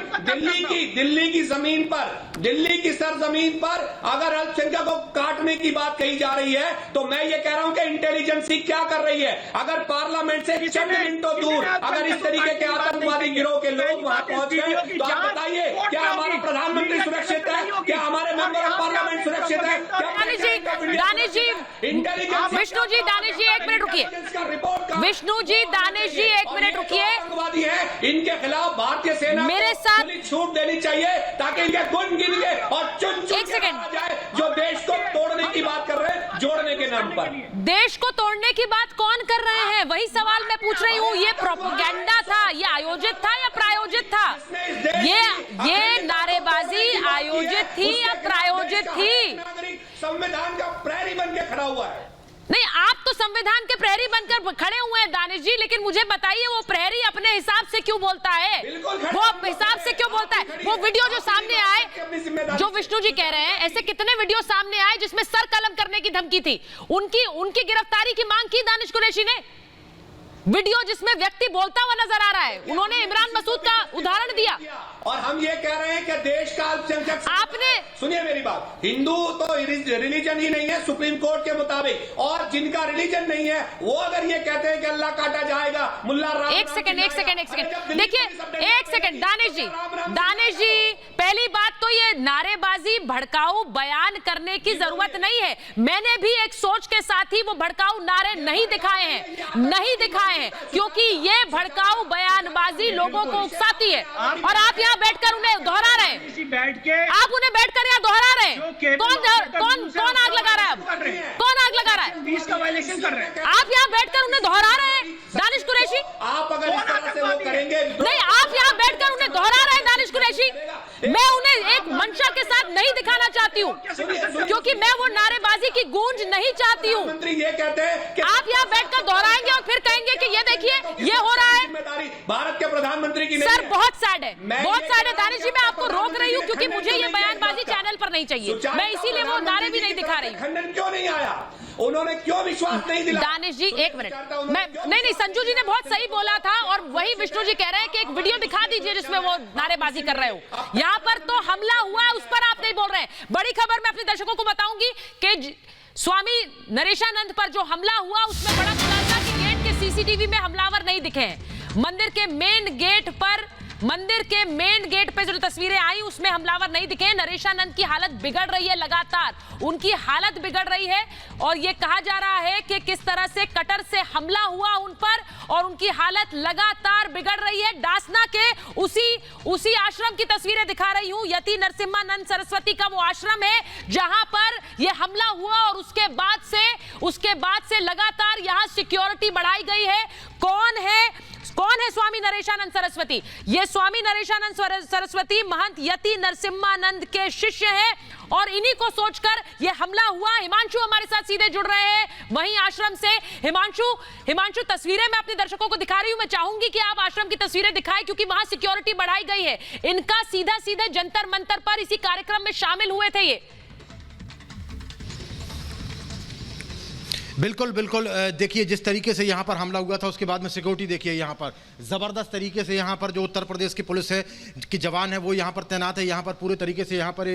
दिल्ली की जमीन पर, दिल्ली की सरजमीन पर अगर अल्पसंख्यकों को काटने की बात कही जा रही है तो मैं ये कह रहा हूं कि इंटेलिजेंसी क्या कर रही है। अगर पार्लियामेंट से चंद मिनटों दूर अगर इस तरीके के आतंकवादी गिरोह के लोग वहां पहुंच गए तो आप बताइए, क्या हमारा प्रधानमंत्री सुरक्षित है? क्या हमारे मेंबर ऑफ पार्लियामेंट सुरक्षित है? दानिश जी, विष्णु जी, दानिश जी एक मिनट रुकिए। विष्णु जी, दानिश जी एक मिनट रुकिए। आतंकवादी है, इनके खिलाफ भारतीय सेना मेरे साथ छूट देनी चाहिए ताकि इनके गुण गिन के और चुन जाए जो देश को तोड़ने की बात कर रहे हैं, जोड़ने के नाम पर। देश को तोड़ने की बात कौन कर रहे हैं? वही सवाल मैं पूछ रही हूँ। ये प्रोपेगेंडा था, ये आयोजित था या प्रायोजित था? ये नारेबाजी आयोजित थी या प्रायोजित थी? संविधान का प्रहरी बन के खड़ा हुआ है। नहीं, आप तो संविधान के प्रहरी बनकर खड़े हुए हैं दानिश जी, लेकिन मुझे बताइए वो प्रहरी अपने हिसाब से क्यों बोलता है? वो हिसाब से क्यों बोलता है? वो वीडियो जो सामने आए, जो विष्णु जी कह रहे हैं, ऐसे कितने वीडियो सामने आए जिसमें सर कलम करने की धमकी थी? उनकी गिरफ्तारी की मांग की दानिश कुरैशी ने। वीडियो जिसमें व्यक्ति बोलता हुआ नजर आ रहा है, उन्होंने इमरान मसूद का उदाहरण दिया। और हम ये कह रहे हैं कि देश का अल्पसंख्यक, आपने सुनिए मेरी बात, हिंदू तो रिलीजन ही नहीं है सुप्रीम कोर्ट के मुताबिक, और जिनका रिलीजन नहीं है वो अगर ये कहते हैं कि अल्लाह काटा जाएगा, मुल्ला राम। एक सेकंड देखिए, एक सेकंड दानिश जी, पहली बात तो ये नारेबाजी, भड़काऊ बयान करने की जरूरत नहीं है। मैंने भी एक सोच के साथ ही वो भड़काऊ नारे नहीं दिखाए हैं, क्योंकि ये भड़काऊ बयानबाजी लोगों को उकसाती है और आप यहाँ बैठकर उन्हें दोहरा रहे हैं। आप उन्हें बैठकर यहाँ दोहरा रहे हैं। कौन आग लगा रहा है? कौन आग लगा रहा है? आप यहाँ बैठकर उन्हें दोहरा रहे हैं दानिश कुरैशी। आप अगर इस तरह से वो करेंगे नहीं, आप यहाँ बैठकर उन्हें दोहरा रहे हैं दानिश कुरैशी। मैं उन्हें एक मंशा के साथ नहीं दिखाना चाहती हूँ, क्योंकि मैं वो नारेबाजी की गूंज नहीं चाहती हूँ। ये कहते हैं कि आप यहाँ बैठकर दोहराएंगे और फिर कहेंगे कि ये देखिए ये हो रहा है। जिम्मेदारी भारत के प्रधानमंत्री की नहीं सर, बहुत सैड है, बहुत सैड है दानिश जी। मैं आपको रोक रही हूँ क्योंकि मुझे ये बयानबाजी चैनल पर नहीं चाहिए। मैं इसीलिए वो नारे भी नहीं दिखा रही। खंडन क्यों नहीं आया? उन्होंने क्यों विश्वास नहीं दिलाया? दानिश जी एक मिनट, नहीं, संजू जी ने बहुत सही बोला था और वही विष्णु जी कह रहे हैं कि एक वीडियो दिखा दीजिए जिसमें वो नारेबाजी कर रहे हो। यहाँ पर तो हमला हुआ है, उस पर आप नहीं बोल रहे हैं। बड़ी खबर मैं अपने दर्शकों को बताऊंगी कि स्वामी नरेशानंद पर जो हमला हुआ उसमें बड़ा खुलासा कि गेट के सीसीटीवी में हमलावर नहीं दिखे हैं। मंदिर के मेन गेट पे जो तस्वीरें आई उसमें हमलावर नहीं दिखे। नरेशानंद की हालत बिगड़ रही है, लगातार उनकी हालत बिगड़ रही है और ये कहा जा रहा है कि किस तरह से कटर से हमला हुआ उन पर और उनकी हालत लगातार बिगड़ रही है। डासना के उसी आश्रम की तस्वीरें दिखा रही हूं। यति नरसिम्हानंद सरस्वती का वो आश्रम है जहां पर यह हमला हुआ और उसके बाद से लगातार यहां सिक्योरिटी बढ़ाई गई है। कौन है स्वामी नरेशानंद सरस्वती? ये स्वामी नरेशानंद सरस्वती महंत यति नरसिम्हानंद के शिष्य हैं और इन्हीं को सोचकर यह हमला हुआ। हिमांशु हमारे साथ सीधे जुड़ रहे हैं वहीं आश्रम से। हिमांशु, तस्वीरें मैं अपने दर्शकों को दिखा रही हूं। मैं चाहूंगी कि आप आश्रम की तस्वीरें दिखाएं क्योंकि वहां सिक्योरिटी बढ़ाई गई है। इनका सीधा जंतर मंतर पर इसी कार्यक्रम में शामिल हुए थे ये। बिल्कुल देखिए जिस तरीके से यहाँ पर हमला हुआ था उसके बाद में सिक्योरिटी देखिए यहाँ पर ज़बरदस्त तरीके से यहाँ पर जो उत्तर प्रदेश की पुलिस है कि जवान है वो यहाँ पर तैनात है। यहाँ पर पूरे तरीके से यहाँ पर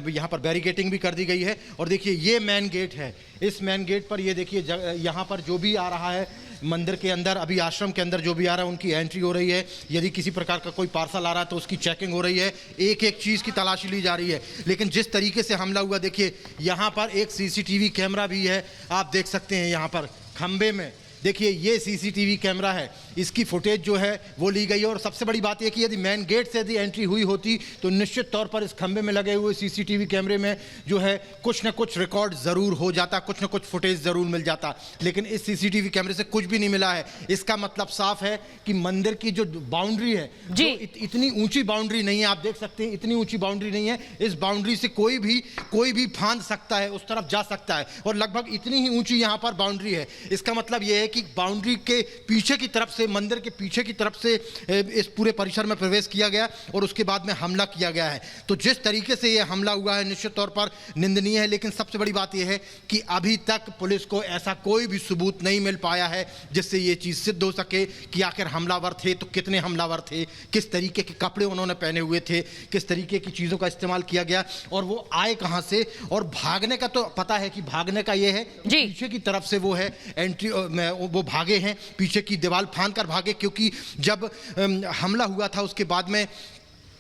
यहाँ पर बैरिकेटिंग भी कर दी गई है और देखिए ये मेन गेट है। इस मेन गेट पर ये देखिए यहाँ पर जो भी आ रहा है मंदिर के अंदर, अभी आश्रम के अंदर जो भी आ रहा है उनकी एंट्री हो रही है। यदि किसी प्रकार का कोई पार्सल आ रहा है तो उसकी चेकिंग हो रही है, एक चीज़ की तलाशी ली जा रही है। लेकिन जिस तरीके से हमला हुआ देखिए यहाँ पर एक सीसीटीवी कैमरा भी है, आप देख सकते हैं यहाँ पर खंबे में देखिए ये सीसीटीवी कैमरा है, इसकी फुटेज जो है वो ली गई है। और सबसे बड़ी बात यह कि यदि मेन गेट से यदि एंट्री हुई होती तो निश्चित तौर पर इस खंबे में लगे हुए सीसीटीवी कैमरे में जो है कुछ न कुछ रिकॉर्ड ज़रूर हो जाता, कुछ न कुछ फुटेज ज़रूर मिल जाता। लेकिन इस सीसीटीवी कैमरे से कुछ भी नहीं मिला है। इसका मतलब साफ है कि मंदिर की जो बाउंड्री है जो इतनी ऊंची बाउंड्री नहीं है, आप देख सकते हैं इतनी ऊंची बाउंड्री नहीं है। इस बाउंड्री से कोई भी फांद सकता है, उस तरफ जा सकता है और लगभग इतनी ही ऊंची यहाँ पर बाउंड्री है। इसका मतलब यह है कि बाउंड्री के पीछे की तरफ से मंदिर के पीछे की तरफ से इस पूरे परिसर में प्रवेश किया गया और उसके बाद में हमला किया गया है। तो जिस तरीके से ये हमला हुआ है निश्चित तौर पर निंदनीय है, लेकिन सबसे बड़ी बात यह है कि अभी तक पुलिस को ऐसा कोई भी सबूत नहीं मिल पाया है जिससे ये चीज़ सिद्ध हो सके कि आखिर हमलावर थे तो कितने हमलावर थे, किस तरीके के कपड़े उन्होंने पहने हुए थे, किस तरीके की चीज़ों का इस्तेमाल किया गया और वो आए कहाँ से। और भागने का तो पता है कि भागने का ये है पीछे की तरफ से वो है एंट्री, वो भागे हैं, पीछे की दीवार फांद कर भागे, क्योंकि जब हमला हुआ था उसके बाद में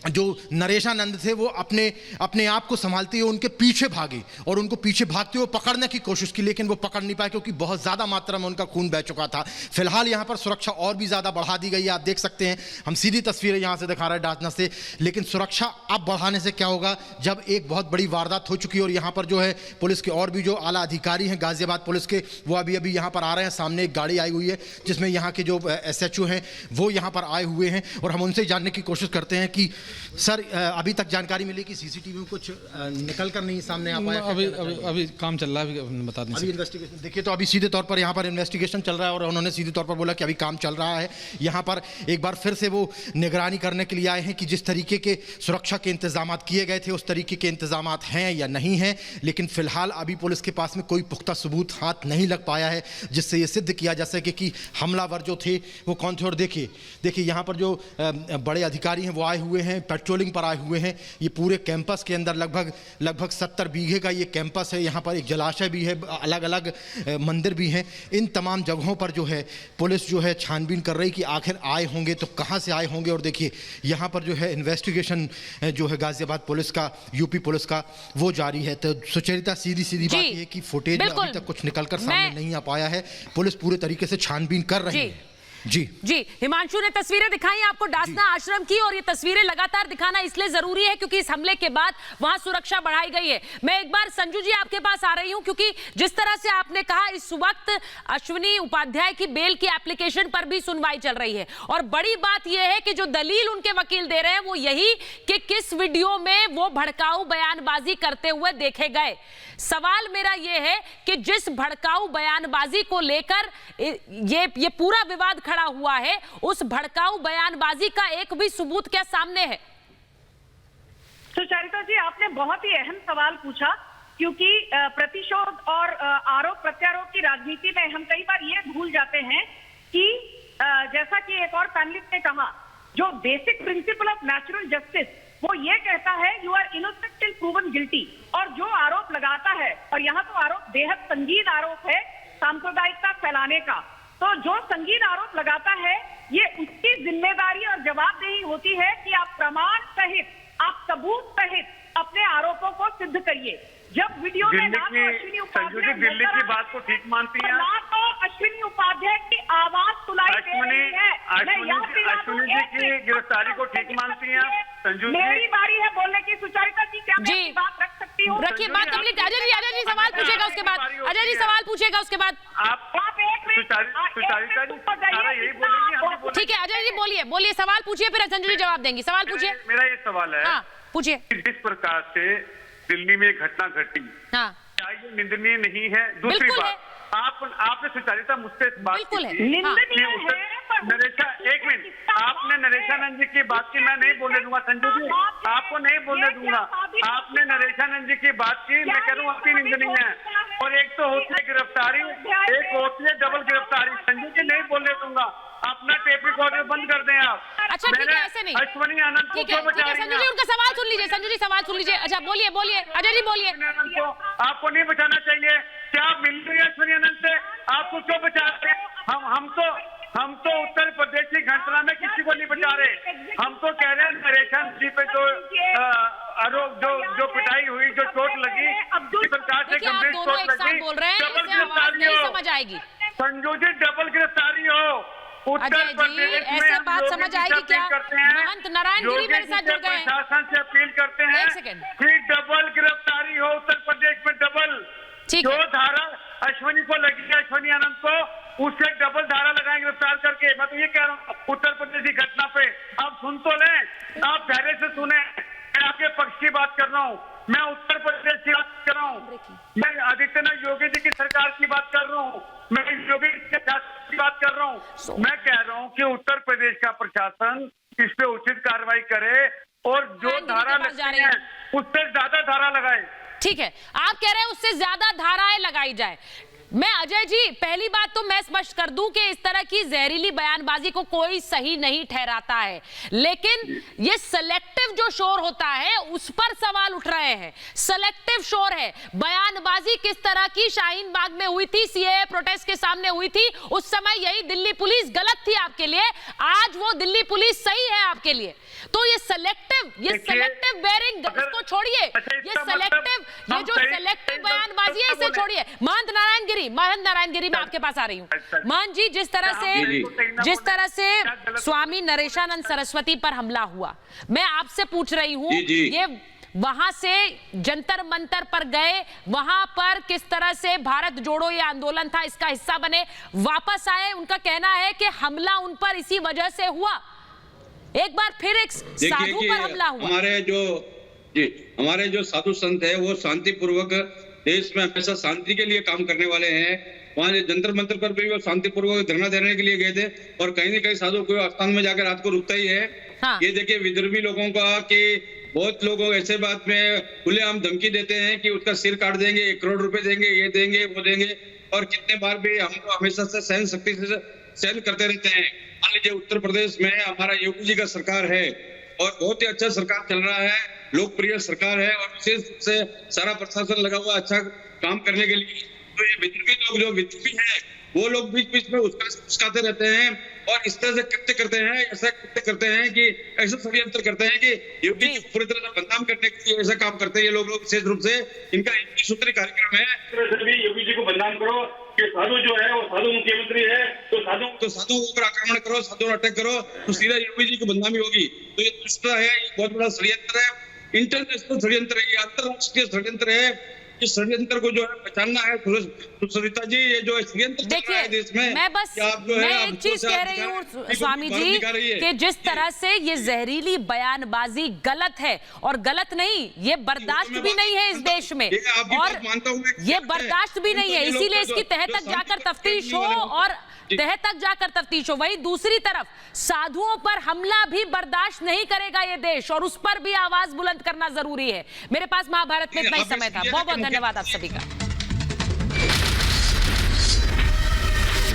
जो नरेशानंद थे वो अपने आप को संभालते हुए उनके पीछे भागे और उनको पीछे भागते हुए पकड़ने की कोशिश की, लेकिन वो पकड़ नहीं पाए क्योंकि बहुत ज़्यादा मात्रा में उनका खून बह चुका था। फिलहाल यहाँ पर सुरक्षा और भी ज़्यादा बढ़ा दी गई है, आप देख सकते हैं, हम सीधी तस्वीरें यहाँ से दिखा रहे हैं डाचना से। लेकिन सुरक्षा अब बढ़ाने से क्या होगा जब एक बहुत बड़ी वारदात हो चुकी है और यहाँ पर जो है पुलिस के और भी जो आला अधिकारी हैं गाजियाबाद पुलिस के, वो अभी यहाँ पर आ रहे हैं। सामने एक गाड़ी आई हुई है जिसमें यहाँ के जो SHO हैं वो यहाँ पर आए हुए हैं और हम उनसे जानने की कोशिश करते हैं कि सर अभी तक जानकारी मिली कि सीसीटीवी में कुछ निकल कर नहीं सामने आ पाया? अभी काम चल रहा है, अभी बता दें। अभी इन्वेस्टिगेशन देखिए, तो अभी सीधे तौर पर यहाँ पर इन्वेस्टिगेशन चल रहा है और उन्होंने सीधे तौर पर बोला कि अभी काम चल रहा है। यहाँ पर एक बार फिर से वो निगरानी करने के लिए आए हैं कि जिस तरीके के सुरक्षा के इंतजाम किए गए थे उस तरीके के इंतजाम हैं या नहीं हैं। लेकिन फिलहाल अभी पुलिस के पास में कोई पुख्ता सबूत हाथ नहीं लग पाया है जिससे ये सिद्ध किया जा सके कि हमलावर जो थे वो कौन थे। और देखिए यहाँ पर जो बड़े अधिकारी हैं वो आए हुए हैं, पेट्रोलिंग पर आए हुए हैं। ये पूरे कैंपस के अंदर लगभग 70 बीघे का ये कैंपस है। यहाँ पर एक जलाशय भी है, अलग अलग मंदिर भी हैं। इन तमाम जगहों पर जो है पुलिस जो है छानबीन कर रही कि आखिर आए होंगे तो कहाँ से आए होंगे। और देखिए यहाँ पर जो है इन्वेस्टिगेशन जो है गाजियाबाद पुलिस का, यूपी पुलिस का, वो जारी है। तो सुचरिता सीधी बात है कि फुटेज में अभी तक कुछ निकलकर सामने नहीं आ पाया है। पुलिस पूरे तरीके से छानबीन कर रही है। जी हिमांशु ने तस्वीरें दिखाई आपको डासना आश्रम की, और ये तस्वीरें लगातार दिखाना इसलिए जरूरी है क्योंकि इस हमले के बाद वहां सुरक्षा बढ़ाई गई है। मैं एक बार संजू जी आपके पास आ रही हूं क्योंकि जिस तरह से आपने कहा इस वक्त अश्विनी उपाध्याय की बेल की एप्लीकेशन पर भी सुनवाई चल रही है और बड़ी बात यह है कि जो दलील उनके वकील दे रहे हैं वो यही कि किस वीडियो में वो भड़काऊ बयानबाजी करते हुए देखे गए। सवाल मेरा यह है कि जिस भड़काऊ बयानबाजी को लेकर ये पूरा विवाद खड़ा हुआ है, उस भड़काऊ बयानबाजी का एक भी सबूत क्या सामने है? सुचरिता जी, आपने बहुत ही अहम सवाल पूछा क्योंकि प्रतिशोध और आरोप प्रत्यारोप की राजनीति में हम कई बार ये भूल जाते हैं कि जैसा कि एक और पैनलिस्ट ने कहा, जो basic principle of natural justice वो ये कहता है you are innocent till proven guilty. और जो आरोप लगाता है, और यहाँ तो आरोप बेहद संगीन आरोप है सांप्रदायिकता फैलाने का, तो जो संगीन आरोप लगाता है ये उसकी जिम्मेदारी और जवाबदेही होती है कि आप प्रमाण सहित, आप सबूत सहित अपने आरोपों को सिद्ध करिए। जब वीडियो में ना तो अश्विनी उपाध्याय दिल्ली की बात को ठीक मानती हैं, ना तो अश्विनी उपाध्याय की आवाज सुनाई दे रही है। अश्विनी जी की गिरफ्तारी को ठीक मानती हैं संजू जी? मेरी बारी है बोलने की। सुचरिता जी, क्या मैं अपनी बात रख सकती हूँ? रखिए बात कंप्लीट। अजय जी सवाल पूछेगा उसके बाद, अजय जी सवाल पूछेगा उसके बाद आप सुचरिता जी सारा यही बोलेंगे। ठीक है अजय जी बोलिए सवाल पूछिए, फिर संजू जी जवाब देंगी। सवाल पूछिए। मेरा ये सवाल है, पूछिए। जिस प्रकार से दिल्ली में घटना घटी, क्या ये निंदनीय नहीं है? दूसरी बात, आपने सुचरिता मुझसे बात की नरेशा, एक मिनट, आपने नरेशानंद जी की बात की, मैं नहीं बोलने दूंगा संजू जी, आपको नहीं बोलने दूंगा। आपने नरेशानंद जी की बात की, मैं कह रहा हूँ आपकी निंदनीय है। और एक तो होती है गिरफ्तारी, एक होती है डबल गिरफ्तारी। संजू जी नहीं बोलने दूंगा, अपना टेप रिकॉर्डर बंद कर दें आप। अच्छा ठीक है, ऐसे नहीं। अश्विनी आनंद को क्यों बचा रही हैं? संजू जी उनका सवाल सुन लीजिए, संजू जी सवाल सुन लीजिए। अच्छा बोलिए अजय जी बोलिए। आपको नहीं बचाना चाहिए क्या? आप मिल रही है अश्विनी आनंद से, आपको क्यों बचा रहे हैं? हम तो उत्तर प्रदेश की घटना में किसी को नहीं बचा रहे। हम तो कह रहे हैं नरेशानंद जी पे जो आरोप, जो पिटाई हुई, जो चोट लगी, इस प्रकार से गंभीर चोट लगी, डबल गिरफ्तारी हो संजू जी, डबल गिरफ्तारी हो। उत्तर प्रदेश में ऐसा बात समझ आएगी क्या? महंत नारायण गिरी मेरे साथ जुड़ गए हैं। प्रशासन से अपील करते हैं कि डबल गिरफ्तारी हो उत्तर प्रदेश में, डबल। जो धारा अश्विनी को लगी है, अश्विनी आनंद को, उससे डबल धारा लगाएंगे गिरफ्तार करके। मैं तो ये कह रहा हूँ उत्तर प्रदेश की घटना पे आप सुन तो लें, आप धैर्य से सुने। मैं आपके पक्ष की बात कर रहा हूँ, मैं उत्तर प्रदेश की बात कर रहा हूँ, मैं आदित्यनाथ योगी जी की सरकार की बात कर रहा हूँ, मैं योगी के शासन की बात कर रहा हूँ। मैं कह रहा हूँ कि उत्तर प्रदेश का प्रशासन इस पे उचित कार्रवाई करे और जो धारा लगती है उससे ज्यादा धारा लगाए। ठीक है, आप कह रहे हैं उससे ज्यादा धाराएं लगाई जाए। मैं अजय जी, पहली बात तो मैं स्पष्ट कर दूं कि इस तरह की जहरीली बयानबाजी को कोई सही नहीं ठहराता है, लेकिन ये सेलेक्टिव जो शोर होता है उस पर सवाल उठ रहे हैं। सेलेक्टिव शोर है, बयानबाजी किस तरह की शाहीन बाग में हुई थी, सीएए प्रोटेस्ट के सामने हुई थी, उस समय यही दिल्ली पुलिस गलत थी आपके लिए, आज वो दिल्ली पुलिस सही है आपके लिए। तो ये सेलेक्टिव बेयरिंग इसको छोड़िए, ये जो सेलेक्टिव बयानबाजी है इसे छोड़िए। महंत नारायण गिरी मैं आपके पास आ रही हूँ। महंत जी, जिस तरह से स्वामी नरेशानंद सरस्वती पर हमला हुआ, मैं आपसे पूछ रही हूँ, ये वहां से जंतर मंतर पर गए, वहां पर किस तरह से भारत जोड़ो ये आंदोलन था इसका हिस्सा बने, वापस आए, उनका कहना है कि हमला उन पर इसी वजह से हुआ, एक बार फिर एक साधु पर हमला हुआ। हमारे जो साधु संत है वो शांतिपूर्वक देश में हमेशा शांति के लिए काम करने वाले हैं। वहां जंतर मंतर पर भी वो शांतिपूर्वक धरना देने के लिए गए थे और कहीं न कहीं साधु को स्थान में जाकर रात को रुकता ही है। हाँ। ये देखिए विद्रोही लोगों का कि बहुत लोग ऐसे बात में खुलेआम धमकी देते हैं कि उसका सिर काट देंगे, 1 करोड़ रुपए देंगे, ये देंगे वो देंगे, और कितने बार भी हमको हमेशा से सहन शक्ति से सहन करते रहते हैं। मान लीजिए उत्तर प्रदेश में हमारा योगी जी का सरकार है और बहुत ही अच्छा सरकार चल रहा है, लोकप्रिय सरकार है और विशेष रूप से सारा प्रशासन लगा हुआ अच्छा काम करने के लिए। तो ये विद्रोही लोग जो विद्रोही हैं वो लोग बीच बीच में उस्काते रहते हैं और इस तरह से कृत्य करते हैं, ऐसा कृत्य करते हैं कि ऐसा षड्यंत्र करते हैं कि योगी जी पूरी तरह से बदनाम करने के लिए ऐसा काम करते हैं ये लोग विशेष रूप से। इनका एक ही सूत्री कार्यक्रम है, योगी जी को बदनाम करो कि साधु जो है वो साधु मुख्यमंत्री है, तो साधु के ऊपर आक्रमण करो, साधु अटैक करो तो सीधा योगी जी को बदनामी होगी। तो ये दुष्टा है, ये बहुत बड़ा षड्यंत्र है, इंटरनेशनल षड्यंत्र है, ये अंतरराष्ट्रीय षड्यंत्र है। इस षड्यंत्र को जो है पहचानना है। सुनीता जी, ये जो षड्यंत्र चल रहा है देश में, मैं एक चीज कह रही हूँ स्वामी जी कि जिस तरह से ये जहरीली बयानबाजी गलत है और गलत नहीं, ये बर्दाश्त भी नहीं है इस देश में, और ये बर्दाश्त भी नहीं है, इसीलिए इसकी तह तक जाकर तफ्तीश हो और तह तक जाकर तफ्तीश हो। वही दूसरी तरफ साधुओं पर हमला भी बर्दाश्त नहीं करेगा ये देश और उस पर भी आवाज बुलंद करना जरूरी है। मेरे पास महाभारत में इतना ही समय था, बहुत बहुत धन्यवाद आप सभी का।